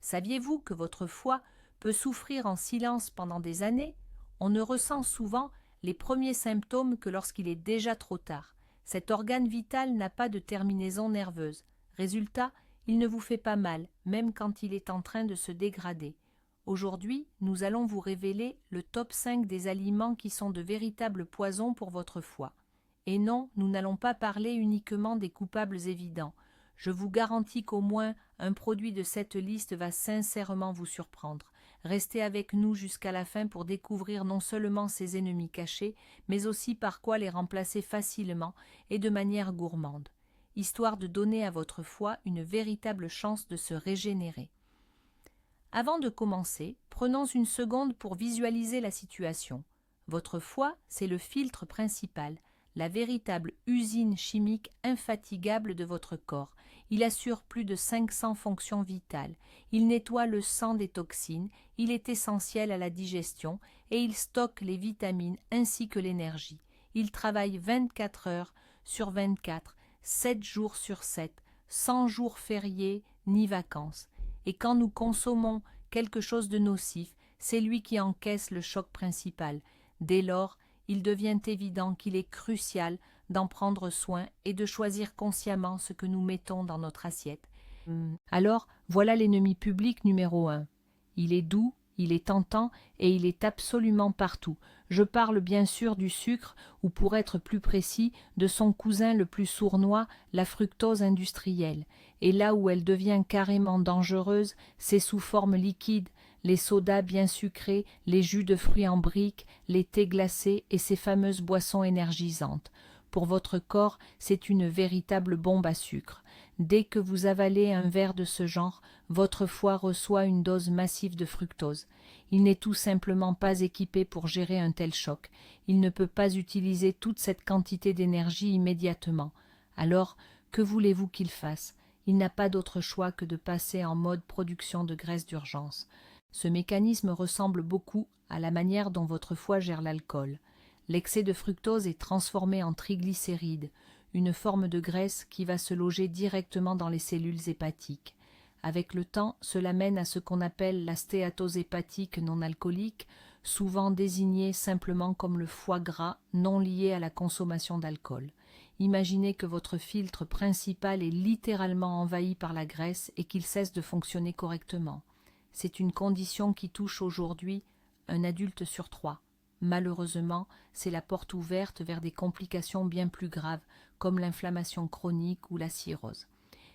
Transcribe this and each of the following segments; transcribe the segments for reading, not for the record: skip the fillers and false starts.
Saviez-vous que votre foie peut souffrir en silence pendant des années? On ne ressent souvent les premiers symptômes que lorsqu'il est déjà trop tard. Cet organe vital n'a pas de terminaison nerveuse. Résultat, il ne vous fait pas mal, même quand il est en train de se dégrader. Aujourd'hui, nous allons vous révéler le top 5 des aliments qui sont de véritables poisons pour votre foie. Et non, nous n'allons pas parler uniquement des coupables évidents. Je vous garantis qu'au moins un produit de cette liste va sincèrement vous surprendre. Restez avec nous jusqu'à la fin pour découvrir non seulement ces ennemis cachés, mais aussi par quoi les remplacer facilement et de manière gourmande, histoire de donner à votre foie une véritable chance de se régénérer. Avant de commencer, prenons une seconde pour visualiser la situation. Votre foie, c'est le filtre principal, la véritable usine chimique infatigable de votre corps. Il assure plus de 500 fonctions vitales. Il nettoie le sang des toxines, il est essentiel à la digestion et il stocke les vitamines ainsi que l'énergie. Il travaille 24 heures sur 24, 7 jours sur 7, sans jours fériés ni vacances. Et quand nous consommons quelque chose de nocif, c'est lui qui encaisse le choc principal. Dès lors, il devient évident qu'il est crucial d'en prendre soin et de choisir consciemment ce que nous mettons dans notre assiette. Alors, voilà l'ennemi public numéro 1. Il est doux, il est tentant et il est absolument partout. Je parle bien sûr du sucre, ou pour être plus précis, de son cousin le plus sournois, la fructose industrielle. Et là où elle devient carrément dangereuse, c'est sous forme liquide, les sodas bien sucrés, les jus de fruits en briques, les thés glacés et ces fameuses boissons énergisantes. Pour votre corps, c'est une véritable bombe à sucre. Dès que vous avalez un verre de ce genre, votre foie reçoit une dose massive de fructose. Il n'est tout simplement pas équipé pour gérer un tel choc. Il ne peut pas utiliser toute cette quantité d'énergie immédiatement. Alors, que voulez-vous qu'il fasse? Il n'a pas d'autre choix que de passer en mode production de graisse d'urgence. Ce mécanisme ressemble beaucoup à la manière dont votre foie gère l'alcool. L'excès de fructose est transformé en triglycérides, une forme de graisse qui va se loger directement dans les cellules hépatiques. Avec le temps, cela mène à ce qu'on appelle la stéatose hépatique non alcoolique, souvent désignée simplement comme le foie gras non lié à la consommation d'alcool. Imaginez que votre filtre principal est littéralement envahi par la graisse et qu'il cesse de fonctionner correctement. C'est une condition qui touche aujourd'hui un adulte sur 3. Malheureusement, c'est la porte ouverte vers des complications bien plus graves, comme l'inflammation chronique ou la cirrhose.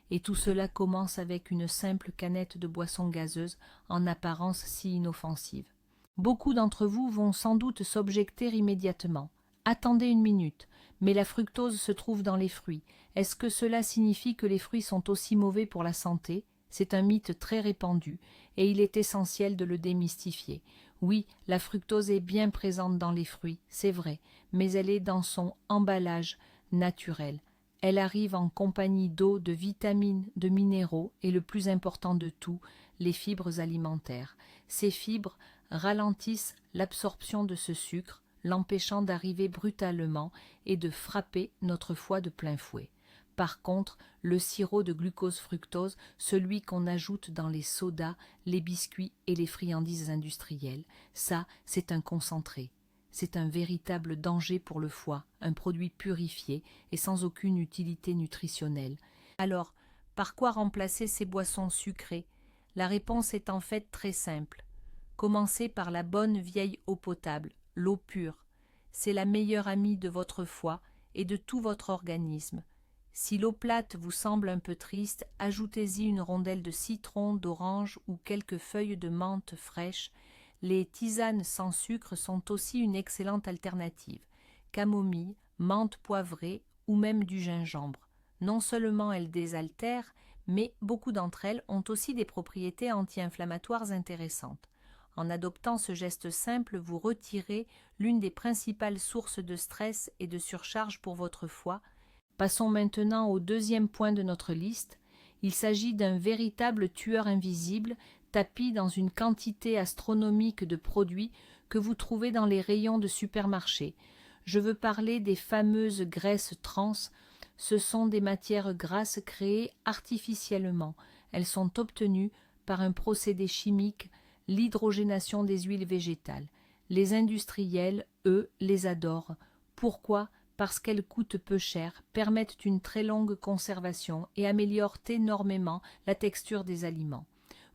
Et tout cela commence avec une simple canette de boisson gazeuse, en apparence si inoffensive. Beaucoup d'entre vous vont sans doute s'objecter immédiatement. Attendez une minute, mais la fructose se trouve dans les fruits. Est-ce que cela signifie que les fruits sont aussi mauvais pour la santé? C'est un mythe très répandu, et il est essentiel de le démystifier. Oui, la fructose est bien présente dans les fruits, c'est vrai, mais elle est dans son emballage naturel. Elle arrive en compagnie d'eau, de vitamines, de minéraux et le plus important de tout, les fibres alimentaires. Ces fibres ralentissent l'absorption de ce sucre, l'empêchant d'arriver brutalement et de frapper notre foie de plein fouet. Par contre, le sirop de glucose-fructose, celui qu'on ajoute dans les sodas, les biscuits et les friandises industrielles, ça, c'est un concentré. C'est un véritable danger pour le foie, un produit purifié et sans aucune utilité nutritionnelle. Alors, par quoi remplacer ces boissons sucrées? La réponse est en fait très simple. Commencez par la bonne vieille eau potable, l'eau pure. C'est la meilleure amie de votre foie et de tout votre organisme. Si l'eau plate vous semble un peu triste, ajoutez-y une rondelle de citron, d'orange ou quelques feuilles de menthe fraîches. Les tisanes sans sucre sont aussi une excellente alternative. Camomille, menthe poivrée ou même du gingembre. Non seulement elles désaltèrent, mais beaucoup d'entre elles ont aussi des propriétés anti-inflammatoires intéressantes. En adoptant ce geste simple, vous retirez l'une des principales sources de stress et de surcharge pour votre foie. Passons maintenant au deuxième point de notre liste. Il s'agit d'un véritable tueur invisible, tapi dans une quantité astronomique de produits que vous trouvez dans les rayons de supermarché. Je veux parler des fameuses graisses trans. Ce sont des matières grasses créées artificiellement. Elles sont obtenues par un procédé chimique l'hydrogénation des huiles végétales. Les industriels, eux, les adorent. Pourquoi? Parce qu'elles coûtent peu cher, permettent une très longue conservation et améliorent énormément la texture des aliments.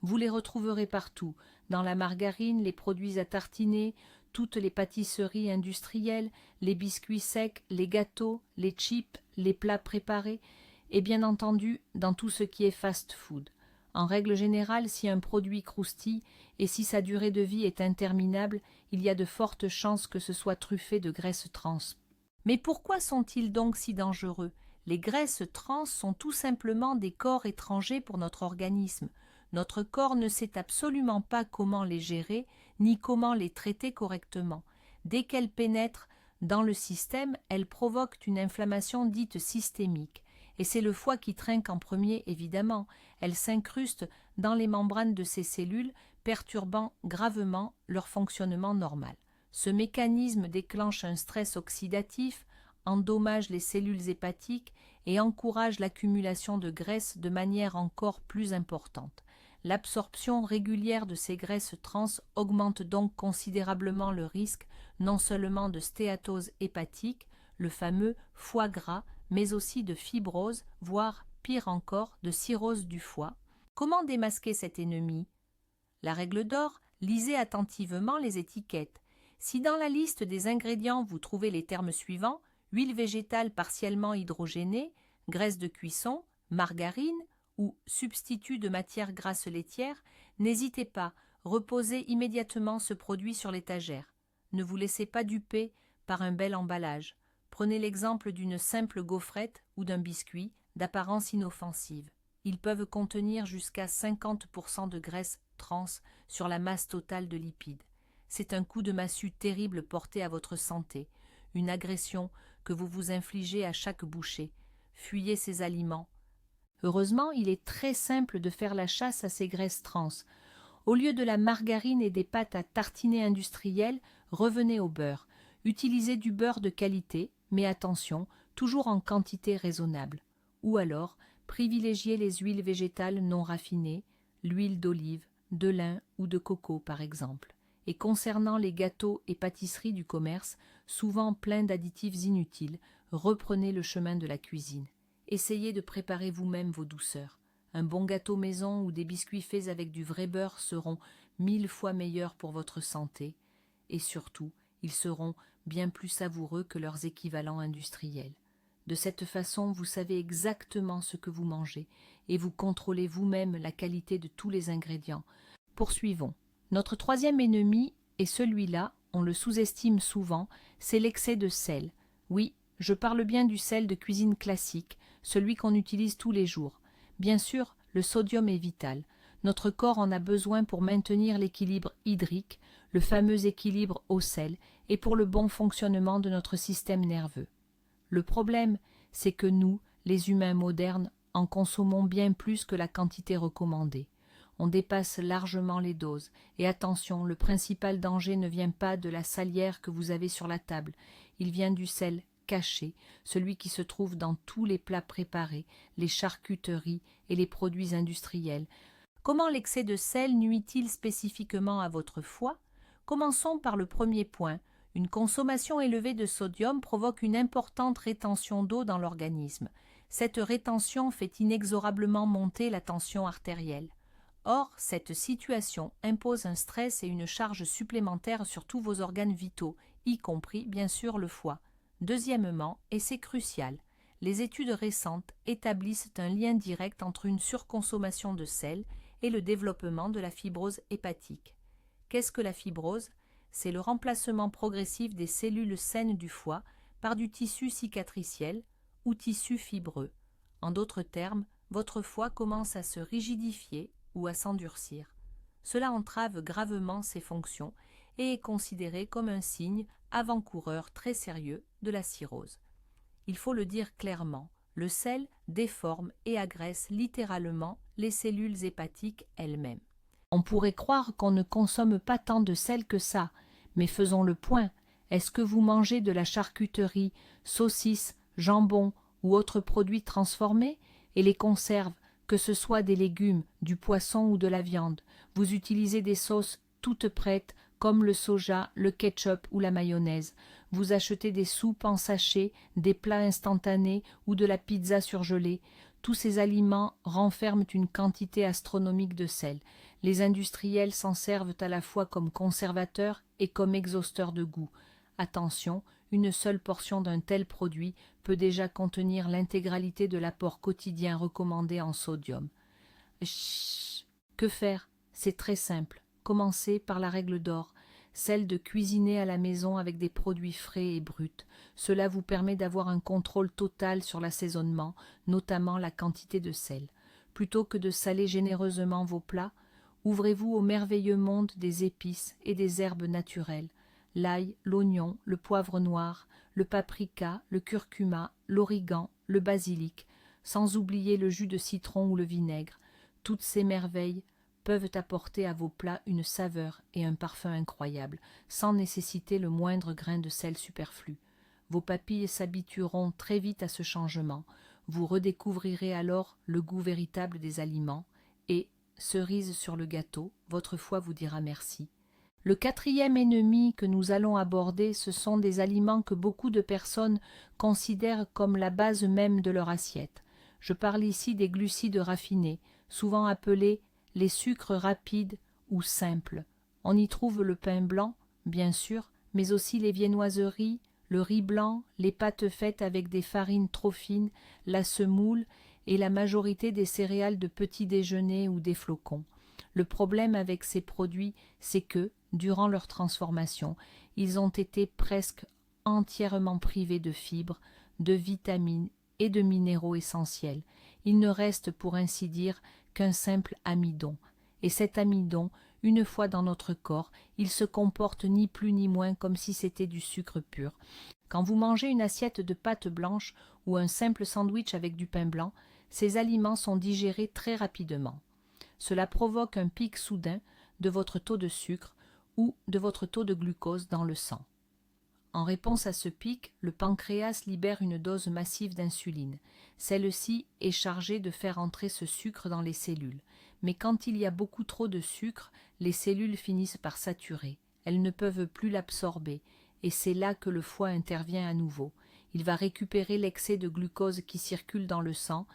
Vous les retrouverez partout, dans la margarine, les produits à tartiner, toutes les pâtisseries industrielles, les biscuits secs, les gâteaux, les chips, les plats préparés, et bien entendu dans tout ce qui est fast-food. En règle générale, si un produit croustille et si sa durée de vie est interminable, il y a de fortes chances que ce soit truffé de graisses trans. Mais pourquoi sont-ils donc si dangereux? Les graisses trans sont tout simplement des corps étrangers pour notre organisme. Notre corps ne sait absolument pas comment les gérer, ni comment les traiter correctement. Dès qu'elles pénètrent dans le système, elles provoquent une inflammation dite systémique. Et c'est le foie qui trinque en premier, évidemment. Elles s'incrustent dans les membranes de ces cellules, perturbant gravement leur fonctionnement normal. Ce mécanisme déclenche un stress oxydatif, endommage les cellules hépatiques et encourage l'accumulation de graisse de manière encore plus importante. L'absorption régulière de ces graisses trans augmente donc considérablement le risque non seulement de stéatose hépatique, le fameux foie gras, mais aussi de fibrose, voire pire encore, de cirrhose du foie. Comment démasquer cet ennemi? La règle d'or, lisez attentivement les étiquettes. Si dans la liste des ingrédients vous trouvez les termes suivants, huile végétale partiellement hydrogénée, graisse de cuisson, margarine ou substitut de matière grasse laitière, n'hésitez pas, reposez immédiatement ce produit sur l'étagère. Ne vous laissez pas duper par un bel emballage. Prenez l'exemple d'une simple gaufrette ou d'un biscuit d'apparence inoffensive. Ils peuvent contenir jusqu'à 50% de graisse trans sur la masse totale de lipides. C'est un coup de massue terrible porté à votre santé, une agression que vous vous infligez à chaque bouchée. Fuyez ces aliments. Heureusement, il est très simple de faire la chasse à ces graisses trans. Au lieu de la margarine et des pâtes à tartiner industrielles, revenez au beurre. Utilisez du beurre de qualité, mais attention, toujours en quantité raisonnable. Ou alors, privilégiez les huiles végétales non raffinées, l'huile d'olive, de lin ou de coco par exemple. Et concernant les gâteaux et pâtisseries du commerce, souvent pleins d'additifs inutiles, reprenez le chemin de la cuisine. Essayez de préparer vous-même vos douceurs. Un bon gâteau maison ou des biscuits faits avec du vrai beurre seront 1000 fois meilleurs pour votre santé. Et surtout, ils seront bien plus savoureux que leurs équivalents industriels. De cette façon, vous savez exactement ce que vous mangez et vous contrôlez vous-même la qualité de tous les ingrédients. Poursuivons. Notre troisième ennemi, et celui-là, on le sous-estime souvent, c'est l'excès de sel. Oui, je parle bien du sel de cuisine classique, celui qu'on utilise tous les jours. Bien sûr, le sodium est vital. Notre corps en a besoin pour maintenir l'équilibre hydrique, le fameux équilibre eau-sel, et pour le bon fonctionnement de notre système nerveux. Le problème, c'est que nous, les humains modernes, en consommons bien plus que la quantité recommandée. On dépasse largement les doses. Et attention, le principal danger ne vient pas de la salière que vous avez sur la table. Il vient du sel caché, celui qui se trouve dans tous les plats préparés, les charcuteries et les produits industriels. Comment l'excès de sel nuit-il spécifiquement à votre foie? Commençons par le premier point. Une consommation élevée de sodium provoque une importante rétention d'eau dans l'organisme. Cette rétention fait inexorablement monter la tension artérielle. Or, cette situation impose un stress et une charge supplémentaire sur tous vos organes vitaux, y compris bien sûr le foie. Deuxièmement, et c'est crucial, les études récentes établissent un lien direct entre une surconsommation de sel et le développement de la fibrose hépatique. Qu'est-ce que la fibrose? C'est le remplacement progressif des cellules saines du foie par du tissu cicatriciel ou tissu fibreux. En d'autres termes, votre foie commence à se rigidifier ou à s'endurcir. Cela entrave gravement ses fonctions et est considéré comme un signe avant-coureur très sérieux de la cirrhose. Il faut le dire clairement, le sel déforme et agresse littéralement les cellules hépatiques elles-mêmes. On pourrait croire qu'on ne consomme pas tant de sel que ça, mais faisons le point. Est-ce que vous mangez de la charcuterie, saucisses, jambon ou autres produits transformés et les conserves que ce soit des légumes, du poisson ou de la viande. Vous utilisez des sauces toutes prêtes comme le soja, le ketchup ou la mayonnaise. Vous achetez des soupes en sachet, des plats instantanés ou de la pizza surgelée. Tous ces aliments renferment une quantité astronomique de sel. Les industriels s'en servent à la fois comme conservateurs et comme exhausteurs de goût. Attention, une seule portion d'un tel produit peut déjà contenir l'intégralité de l'apport quotidien recommandé en sodium. Chut. Que faire? C'est très simple. Commencez par la règle d'or, celle de cuisiner à la maison avec des produits frais et bruts. Cela vous permet d'avoir un contrôle total sur l'assaisonnement, notamment la quantité de sel. Plutôt que de saler généreusement vos plats, ouvrez-vous au merveilleux monde des épices et des herbes naturelles. L'ail, l'oignon, le poivre noir, le paprika, le curcuma, l'origan, le basilic, sans oublier le jus de citron ou le vinaigre. Toutes ces merveilles peuvent apporter à vos plats une saveur et un parfum incroyables, sans nécessiter le moindre grain de sel superflu. Vos papilles s'habitueront très vite à ce changement. Vous redécouvrirez alors le goût véritable des aliments et, cerise sur le gâteau, votre foie vous dira merci. Le quatrième ennemi que nous allons aborder, ce sont des aliments que beaucoup de personnes considèrent comme la base même de leur assiette. Je parle ici des glucides raffinés, souvent appelés les sucres rapides ou simples. On y trouve le pain blanc, bien sûr, mais aussi les viennoiseries, le riz blanc, les pâtes faites avec des farines trop fines, la semoule et la majorité des céréales de petit déjeuner ou des flocons. Le problème avec ces produits, c'est que, durant leur transformation, ils ont été presque entièrement privés de fibres, de vitamines et de minéraux essentiels. Il ne reste pour ainsi dire qu'un simple amidon. Et cet amidon, une fois dans notre corps, il se comporte ni plus ni moins comme si c'était du sucre pur. Quand vous mangez une assiette de pâte blanche ou un simple sandwich avec du pain blanc, ces aliments sont digérés très rapidement. Cela provoque un pic soudain de votre taux de sucre ou de votre taux de glucose dans le sang. En réponse à ce pic, le pancréas libère une dose massive d'insuline. Celle-ci est chargée de faire entrer ce sucre dans les cellules. Mais quand il y a beaucoup trop de sucre, les cellules finissent par saturer. Elles ne peuvent plus l'absorber, et c'est là que le foie intervient à nouveau. Il va récupérer l'excès de glucose qui circule dans le sang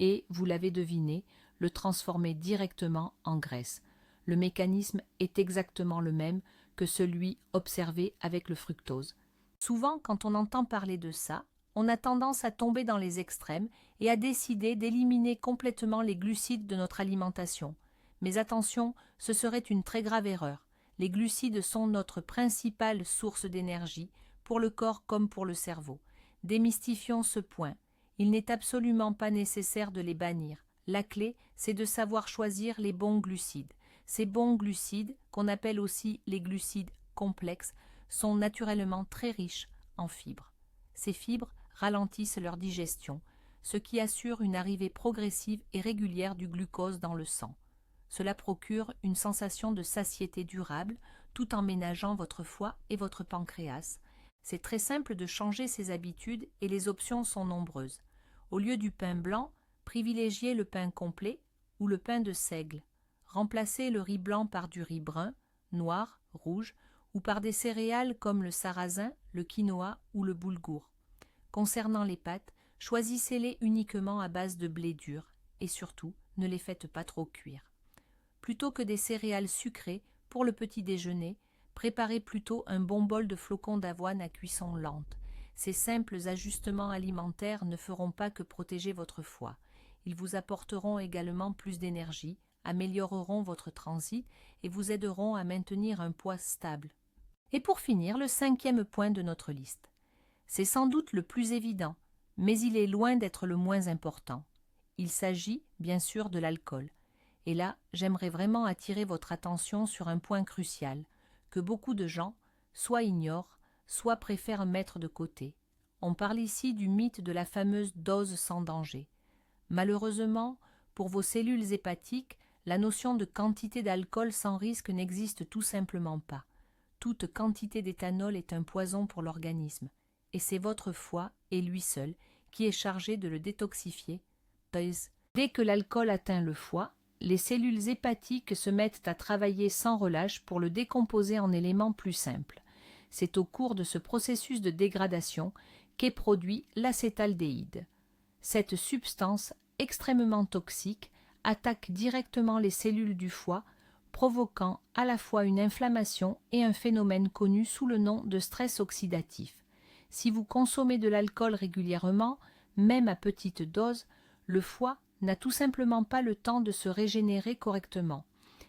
et, vous l'avez deviné, le transformer directement en graisse. Le mécanisme est exactement le même que celui observé avec le fructose. Souvent, quand on entend parler de ça, on a tendance à tomber dans les extrêmes et à décider d'éliminer complètement les glucides de notre alimentation. Mais attention, ce serait une très grave erreur. Les glucides sont notre principale source d'énergie, pour le corps comme pour le cerveau. Démystifions ce point. Il n'est absolument pas nécessaire de les bannir. La clé, c'est de savoir choisir les bons glucides. Ces bons glucides, qu'on appelle aussi les glucides complexes, sont naturellement très riches en fibres. Ces fibres ralentissent leur digestion, ce qui assure une arrivée progressive et régulière du glucose dans le sang. Cela procure une sensation de satiété durable tout en ménageant votre foie et votre pancréas. C'est très simple de changer ses habitudes et les options sont nombreuses. Au lieu du pain blanc, privilégiez le pain complet ou le pain de seigle. Remplacez le riz blanc par du riz brun, noir, rouge ou par des céréales comme le sarrasin, le quinoa ou le boulgour. Concernant les pâtes, choisissez-les uniquement à base de blé dur et surtout, ne les faites pas trop cuire. Plutôt que des céréales sucrées, pour le petit déjeuner, préparez plutôt un bon bol de flocons d'avoine à cuisson lente. Ces simples ajustements alimentaires ne feront pas que protéger votre foie. Ils vous apporteront également plus d'énergie, amélioreront votre transit et vous aideront à maintenir un poids stable. Et pour finir, le cinquième point de notre liste. C'est sans doute le plus évident, mais il est loin d'être le moins important. Il s'agit, bien sûr, de l'alcool. Et là, j'aimerais vraiment attirer votre attention sur un point crucial, que beaucoup de gens soit ignorent, soit préfèrent mettre de côté. On parle ici du mythe de la fameuse dose sans danger. Malheureusement, pour vos cellules hépatiques, la notion de quantité d'alcool sans risque n'existe tout simplement pas. Toute quantité d'éthanol est un poison pour l'organisme, et c'est votre foie, et lui seul, qui est chargé de le détoxifier, Dès que l'alcool atteint le foie, les cellules hépatiques se mettent à travailler sans relâche pour le décomposer en éléments plus simples. C'est au cours de ce processus de dégradation qu'est produit l'acétaldéhyde. Cette substance extrêmement toxique attaque directement les cellules du foie, provoquant à la fois une inflammation et un phénomène connu sous le nom de stress oxydatif. Si vous consommez de l'alcool régulièrement, même à petite dose, le foie n'a tout simplement pas le temps de se régénérer correctement.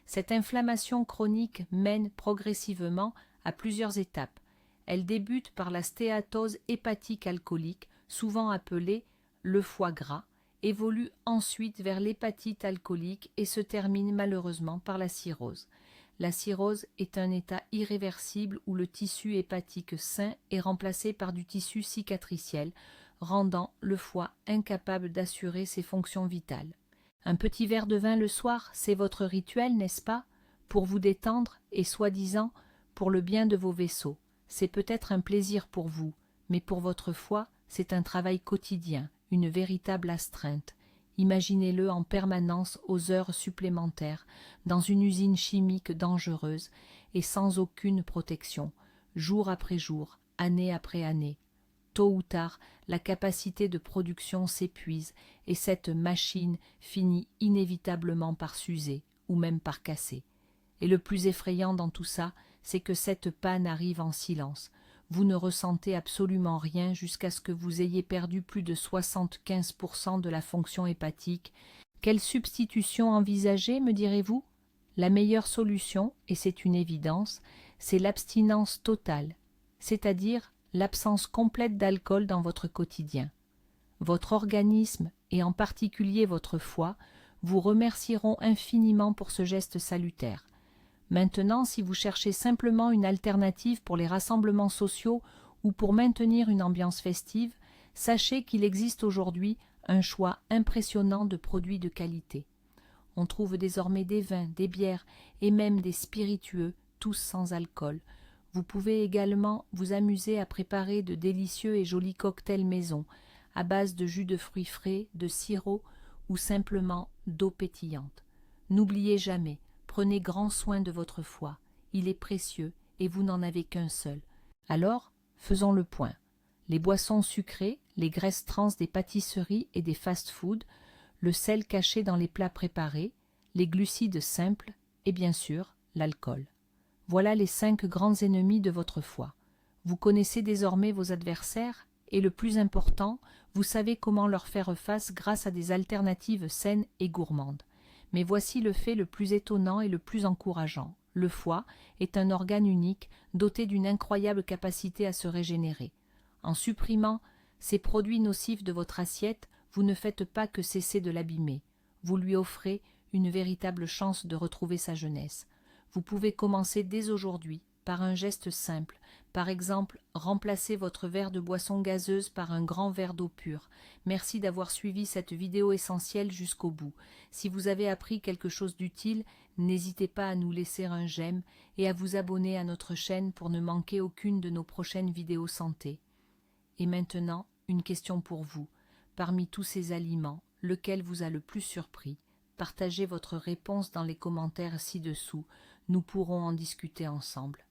Cette inflammation chronique mène progressivement à plusieurs étapes. Elle débute par la stéatose hépatique alcoolique, souvent appelée le foie gras, évolue ensuite vers l'hépatite alcoolique et se termine malheureusement par la cirrhose. La cirrhose est un état irréversible où le tissu hépatique sain est remplacé par du tissu cicatriciel, rendant le foie incapable d'assurer ses fonctions vitales. Un petit verre de vin le soir, c'est votre rituel, n'est-ce pas? Pour vous détendre et soi-disant pour le bien de vos vaisseaux. C'est peut-être un plaisir pour vous, mais pour votre foie, c'est un travail quotidien, une véritable astreinte. Imaginez-le en permanence aux heures supplémentaires, dans une usine chimique dangereuse et sans aucune protection, jour après jour, année après année. Tôt ou tard, la capacité de production s'épuise et cette machine finit inévitablement par s'user ou même par casser. Et le plus effrayant dans tout ça, c'est que cette panne arrive en silence. Vous ne ressentez absolument rien jusqu'à ce que vous ayez perdu plus de 75% de la fonction hépatique. Quelle substitution envisager, me direz-vous? La meilleure solution, et c'est une évidence, c'est l'abstinence totale, c'est-à-dire l'absence complète d'alcool dans votre quotidien. Votre organisme, et en particulier votre foie, vous remercieront infiniment pour ce geste salutaire. Maintenant, si vous cherchez simplement une alternative pour les rassemblements sociaux ou pour maintenir une ambiance festive, sachez qu'il existe aujourd'hui un choix impressionnant de produits de qualité. On trouve désormais des vins, des bières et même des spiritueux, tous sans alcool. Vous pouvez également vous amuser à préparer de délicieux et jolis cocktails maison, à base de jus de fruits frais, de sirop ou simplement d'eau pétillante. N'oubliez jamais, prenez grand soin de votre foie, il est précieux et vous n'en avez qu'un seul. Alors, faisons le point. Les boissons sucrées, les graisses trans des pâtisseries et des fast-foods, le sel caché dans les plats préparés, les glucides simples et bien sûr l'alcool. Voilà les 5 grands ennemis de votre foie. Vous connaissez désormais vos adversaires et le plus important, vous savez comment leur faire face grâce à des alternatives saines et gourmandes. Mais voici le fait le plus étonnant et le plus encourageant. Le foie est un organe unique doté d'une incroyable capacité à se régénérer. En supprimant ces produits nocifs de votre assiette, vous ne faites pas que cesser de l'abîmer. Vous lui offrez une véritable chance de retrouver sa jeunesse. Vous pouvez commencer dès aujourd'hui par un geste simple. Par exemple, remplacez votre verre de boisson gazeuse par un grand verre d'eau pure. Merci d'avoir suivi cette vidéo essentielle jusqu'au bout. Si vous avez appris quelque chose d'utile, n'hésitez pas à nous laisser un j'aime et à vous abonner à notre chaîne pour ne manquer aucune de nos prochaines vidéos santé. Et maintenant, une question pour vous. Parmi tous ces aliments, lequel vous a le plus surpris? Partagez votre réponse dans les commentaires ci-dessous. Nous pourrons en discuter ensemble.